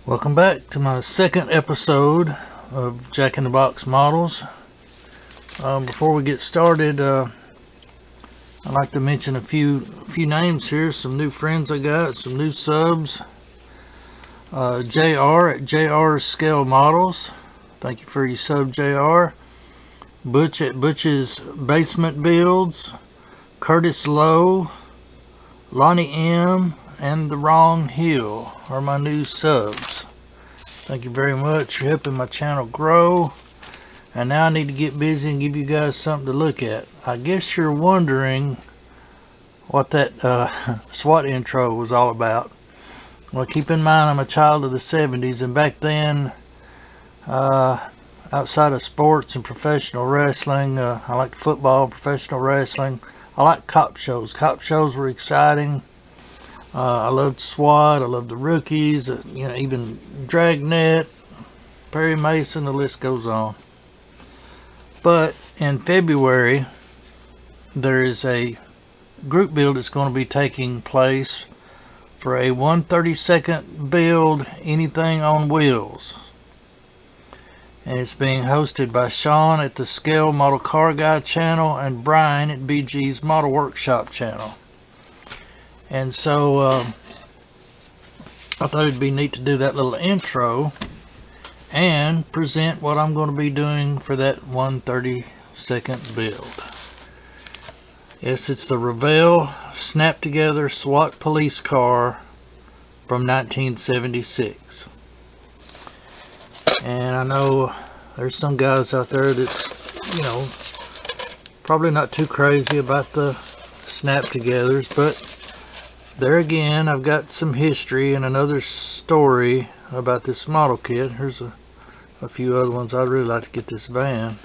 Welcome back to my second episode of Jack in the Box Models. Before we get started, I'd like to mention a few names here. Some new friends I got, some new subs. JR at JR's Scale Models. Thank you for your sub, JR. Butch at Butch's Basement Builds. Curtis Lowe, Lonnie M, and The Wrong Hill are my new subs. Thank you very much. You're helping my channel grow. And now I need to get busy and give you guys something to look at. I guess you're wondering what that SWAT intro was all about. Well, keep in mind I'm a child of the 70s, and back then, outside of sports and professional wrestling, I liked football, professional wrestling. I like cop shows. Cop shows were exciting. I loved SWAT. I loved the Rookies. Even Dragnet, Perry Mason. The list goes on. But in February, there is a group build that's going to be taking place for a 132nd build, anything on wheels. And it's being hosted by Sean at the Scale Model Car Guy channel and Brian at BG's Model Workshop channel. And so I thought it'd be neat to do that little intro and present what I'm going to be doing for that 132nd build. Yes, it's the Revell Snap Together SWAT police car from 1976. And I know there's some guys out there that's, probably not too crazy about the snap togethers, but there again, I've got some history and another story about this model kit. Here's a few other ones. I'd really like to get this van.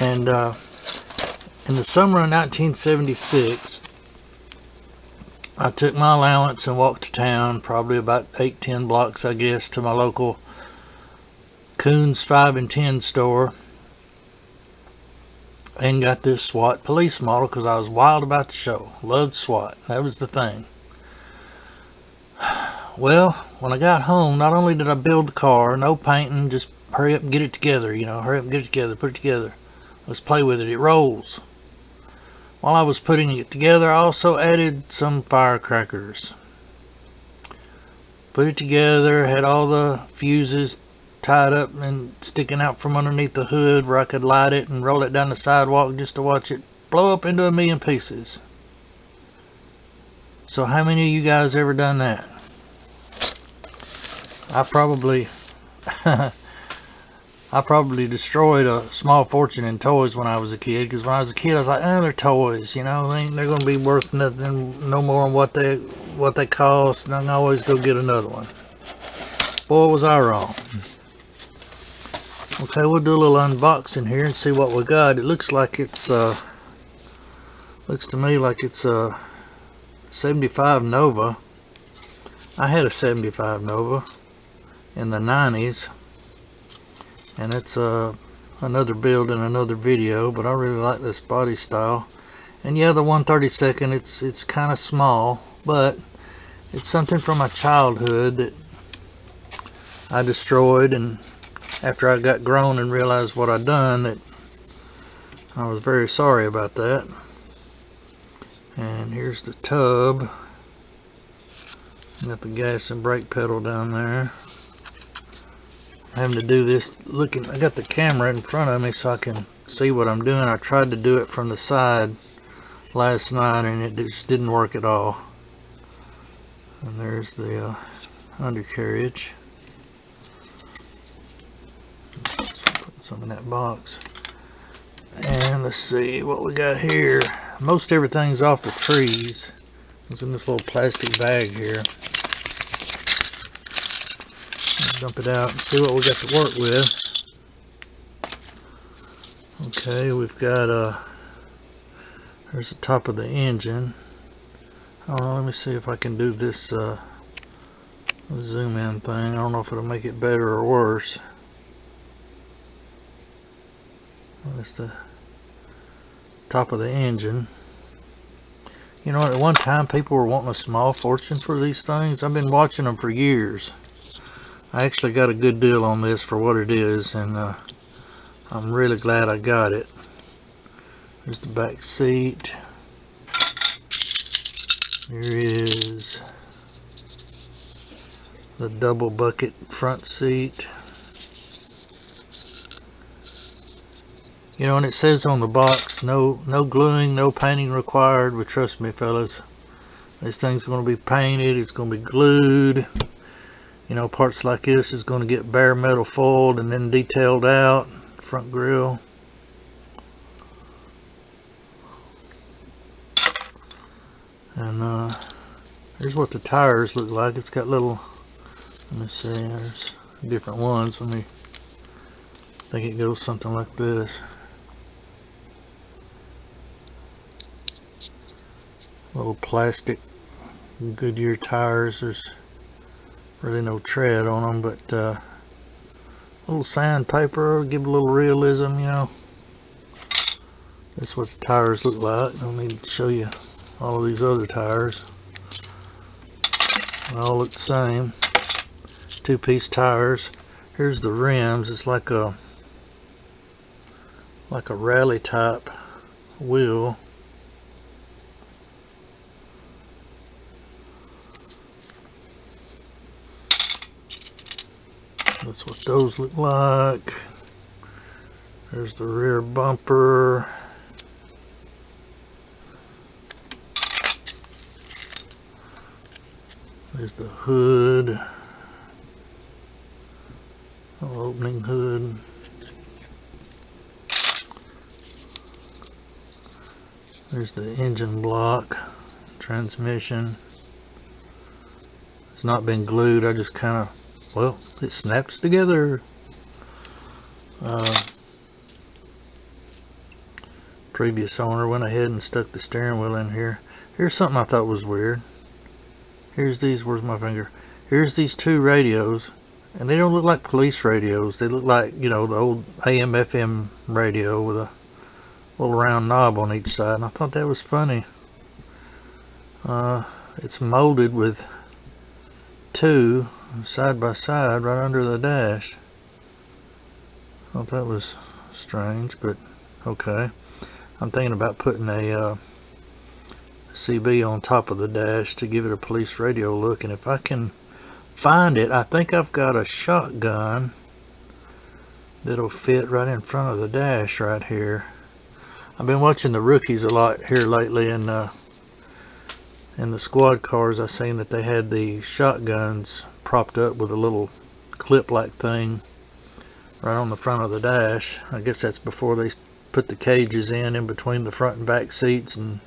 In the summer of 1976, I took my allowance and walked to town, probably about 8-10 blocks, I guess, to my local Coons 5 and 10 store, and got this SWAT police model because I was wild about the show. Loved SWAT. That was the thing. Well, when I got home, not only did I build the car, no painting, just hurry up and get it together, hurry up and get it together, put it together. Let's play with it. It rolls. While I was putting it together, I also added some firecrackers. Put it together, had all the fuses tied up and sticking out from underneath the hood where I could light it and roll it down the sidewalk just to watch it blow up into a million pieces. So how many of you guys ever done that? I probably destroyed a small fortune in toys when I was a kid, because when I was a kid I was like, they're toys, they're going to be worth nothing no more than what they cost, and I can always go get another one. Boy, was I wrong. Okay, we'll do a little unboxing here and see what we got. It looks like it's looks to me like it's a 75 Nova. I had a 75 Nova in the 90s, and it's another build in another video, but I really like this body style. And yeah, the 132nd, it's kind of small, but it's something from my childhood that I destroyed, and after I got grown and realized what I'd done, that I was very sorry about that. And here's the tub. Got the gas and brake pedal down there. Having to do this looking, I got the camera in front of me so I can see what I'm doing. I tried to do it from the side last night and it just didn't work at all. And there's the undercarriage. Put some in that box. And let's see what we got here. Most everything's off the trees. It's in this little plastic bag here. Dump it out and see what we got to work with. Okay, we've got there's the top of the engine. Let me see if I can do this zoom in thing. I don't know if it'll make it better or worse. That's the top of the engine. You know, at one time people were wanting a small fortune for these things. I've been watching them for years. I actually got a good deal on this for what it is, and I'm really glad I got it. There's the back seat. Here is the double bucket front seat. You know, and it says on the box, no gluing, no painting required. But trust me, fellas, this thing's going to be painted. It's going to be glued. You know, parts like this is going to get bare metal foiled and then detailed out. Front grille. And here's what the tires look like. It's got little, let me see, there's different ones. Let me think it goes something like this. Little plastic Goodyear tires. There's really no tread on them, but a little sandpaper, give a little realism, you know. That's what the tires look like. I don't need to show you all of these other tires. They all look the same. Two-piece tires. Here's the rims. It's like a rally type wheel. That's what those look like. There's the rear bumper. There's the hood. Opening hood. There's the engine block. Transmission. It's not been glued. I just kind of, well, it snaps together. Previous owner went ahead and stuck the steering wheel in here. Here's something I thought was weird. Here's these, where's my finger? Here's these two radios, and they don't look like police radios. They look like, you know, the old AM FM radio with a little round knob on each side, and I thought that was funny. It's molded with two side by side right under the dash. Thought that was strange, but okay. I'm thinking about putting a CB on top of the dash to give it a police radio look, and if I can find it, I think I've got a shotgun that'll fit right in front of the dash right here. I've been watching the rookies a lot here lately, and in the squad cars I seen that they had the shotguns propped up with a little clip like thing right on the front of the dash. I guess that's before they put the cages in between the front and back seats and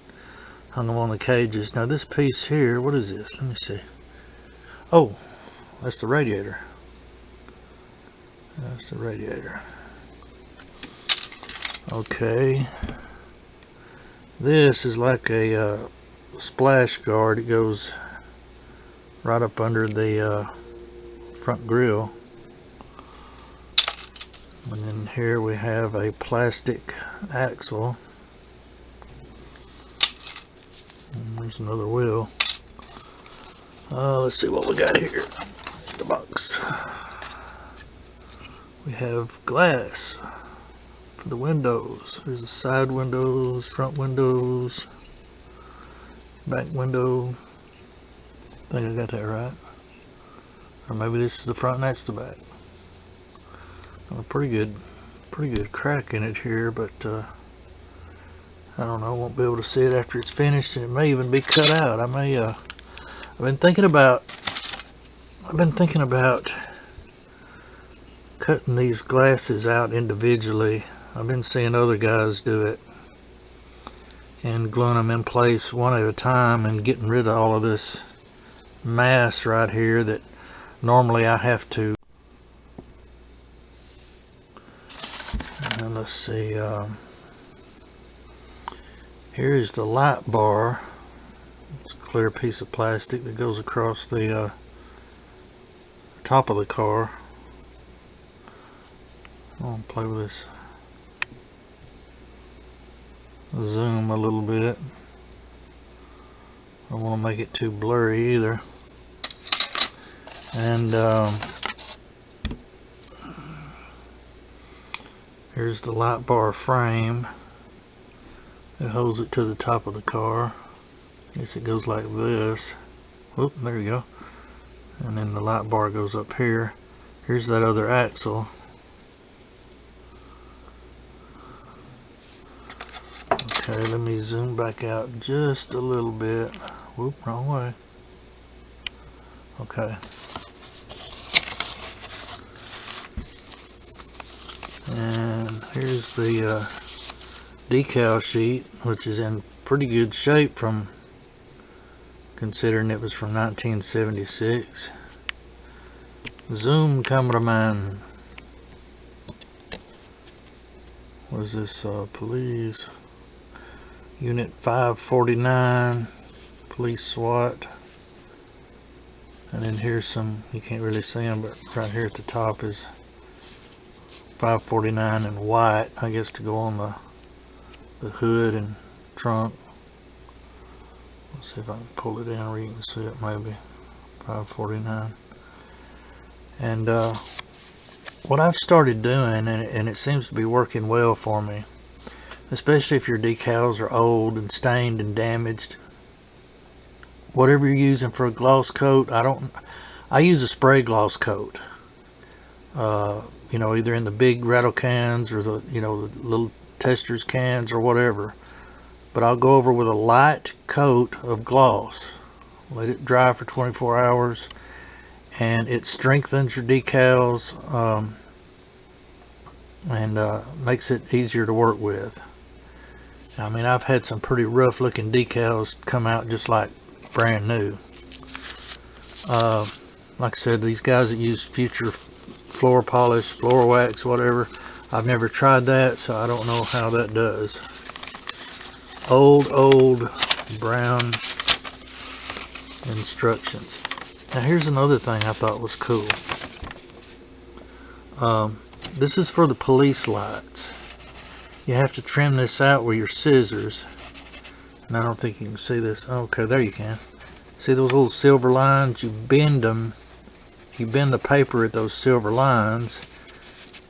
hung them on the cages. Now this piece here, what is this? Let me see. Oh, that's the radiator. That's the radiator. Okay. This is like a splash guard. It goes right up under the front grille. And then here we have a plastic axle. And there's another wheel. Let's see what we got here in the box. We have glass for the windows. There's the side windows, front windows, back window. I think I got that right. Or maybe this is the front and that's the back. A pretty good crack in it here, but I don't know, won't be able to see it after it's finished, and it may even be cut out. I may I've been thinking about cutting these glasses out individually. I've been seeing other guys do it and gluing them in place one at a time and getting rid of all of this mass right here that normally I have to. And let's see, here is the light bar. It's a clear piece of plastic that goes across the top of the car. I'll play with this. Zoom a little bit. don't want to make it too blurry either. And here's the light bar frame. It holds it to the top of the car. I guess it goes like this. Whoop, there you go. And then the light bar goes up here. Here's that other axle. Okay, let me zoom back out just a little bit. Whoop, wrong way. Okay. And here's the decal sheet, which is in pretty good shape from considering it was from 1976. Zoom cameraman. What is this? Police Unit 549, Police SWAT. And then here's some, you can't really see them, but right here at the top is 549 in white, I guess, to go on the hood and trunk. Let's see if I can pull it in where you can see it, maybe. 549. And what I've started doing, and it seems to be working well for me, especially if your decals are old and stained and damaged, whatever you're using for a gloss coat, I use a spray gloss coat. You know, either in the big rattle cans or the, you know, the little testers cans or whatever. But I'll go over with a light coat of gloss, let it dry for 24 hours, and it strengthens your decals and makes it easier to work with. I mean, I've had some pretty rough looking decals come out just like brand new. Like I said, these guys that use Future floor polish, floor wax, whatever, I've never tried that, so I don't know how that does. Old brown instructions. Now here's another thing I thought was cool. This is for the police lights. You have to trim this out with your scissors, and I don't think you can see this. Okay, there you can. See those little silver lines? You bend them, you bend the paper at those silver lines,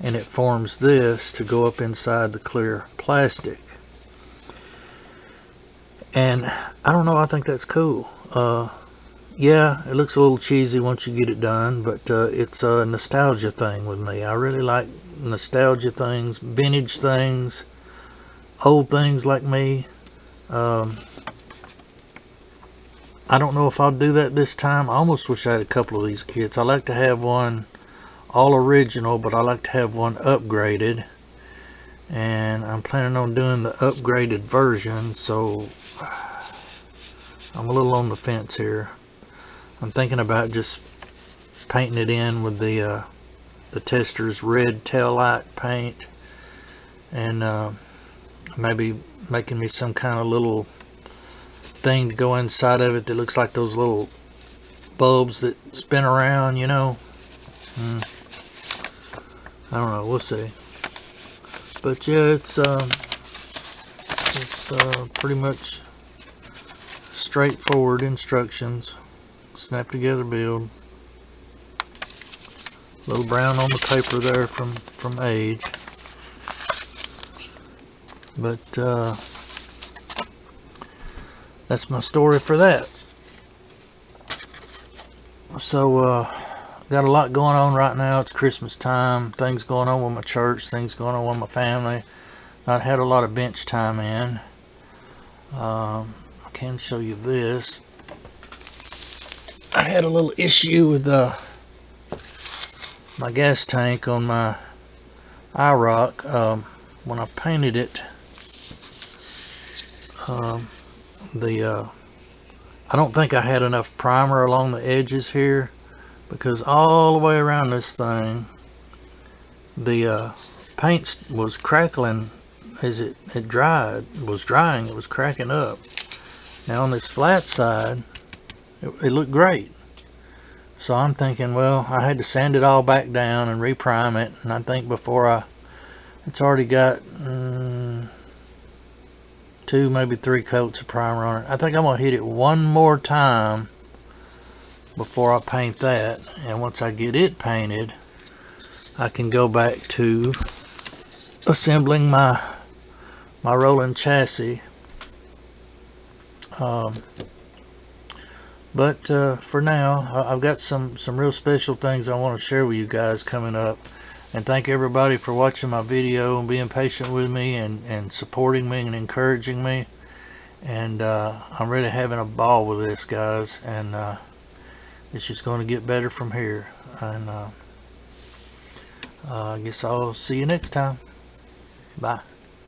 and it forms this to go up inside the clear plastic. And I don't know, I think that's cool. Yeah, it looks a little cheesy once you get it done, but it's a nostalgia thing with me. I really like nostalgia things, vintage things, old things like me. I don't know if I'll do that this time. I almost wish I had a couple of these kits. I like to have one all original, but I like to have one upgraded, and I'm planning on doing the upgraded version, so I'm a little on the fence here. I'm thinking about just painting it in with the Testors red tail light paint, and maybe making me some kind of little thing to go inside of it that looks like those little bulbs that spin around, you know. I don't know, we'll see. But yeah, it's pretty much straightforward instructions. Snap together build. A little brown on the paper there from age. But that's my story for that. So got a lot going on right now. It's Christmas time. Things going on with my church. Things going on with my family. Not had a lot of bench time in. I can show you this. I had a little issue with my gas tank on my IROC. When I painted it, I don't think I had enough primer along the edges here, because all the way around this thing the paint was crackling as it was drying. It was cracking up. Now on this flat side it looked great, so I'm thinking, well, I had to sand it all back down and reprime it, and I think before it's already got 2, maybe 3 coats of primer on it. I think I'm gonna hit it one more time before I paint that, and once I get it painted, I can go back to assembling my rolling chassis. But for now, I've got some real special things I want to share with you guys coming up. And thank everybody for watching my video and being patient with me and supporting me and encouraging me. And I'm really having a ball with this, guys. And it's just going to get better from here. And I guess I'll see you next time. Bye.